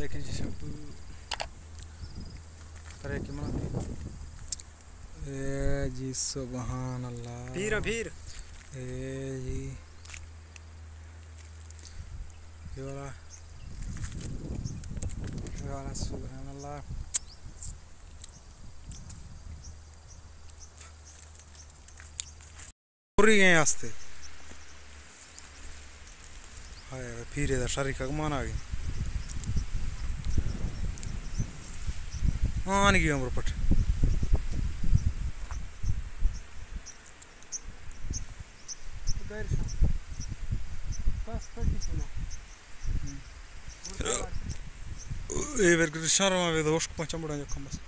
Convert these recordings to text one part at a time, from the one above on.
देखें जी सब तरह की मना ए जी सुभान अल्लाह फिर ए जी ये वाला सुभान अल्लाह पूरी गए आस्ते हाय फिर इधर शरीका को मान आ गई हाँ नहीं गया उम्र पट ये वेर कर शहर में वे दोस्त को पहुँचा बड़ा जो कम बस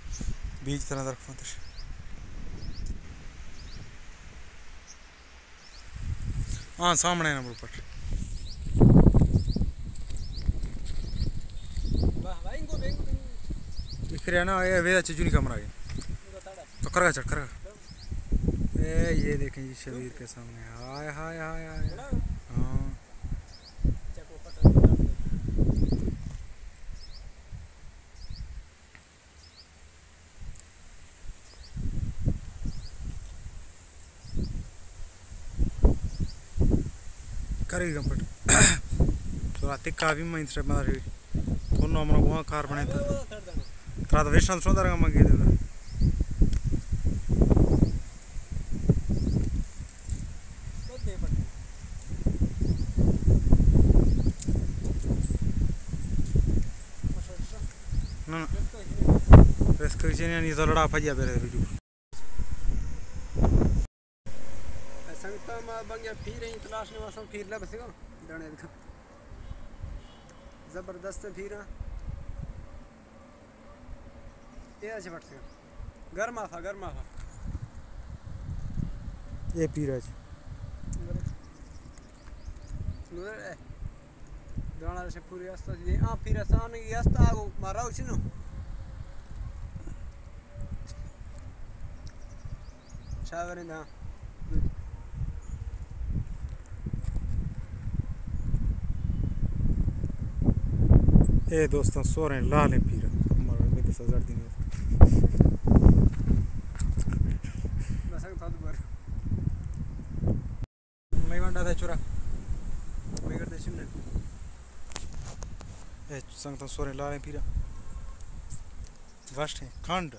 बीच तरह दरख्त फंस हाँ सामने है नंबर पर दिख रहा है ना ये वेदा चीज़ नहीं कमरा है तो करेगा चढ़ करेगा ये देखें जी शबीर के सामने हाय हाय हाय हाय हाँ करेगी कंपट तो रात का भी मैं इंस्टा मार रही थोड़ा हमारा वहाँ कार बने था थोड़ा तो वेस्टर्न सुंदर का मंगे थे ना रेस कर चीज़ नहीं तो लड़ा फजिया बेरे वीडियो संगता में बंगया फिर ही तलाश ने वासम फिर ला बसेगा दाने देखो जबरदस्त फिर ये अच्छे बट से गर्मा था ये पीराज नूरे दाना से पूरी आस्ता जी हां फिर आसान की आस्ता आगो मारा उछनो शावरे ना ए दोस्तों सोरे लाल पीरा हमारा में 10,000 दिन बस का था बर मैं वंडा था चोरा मैं करते सिमने ए संगता सोरे लाल पीरा वास्ट है खंड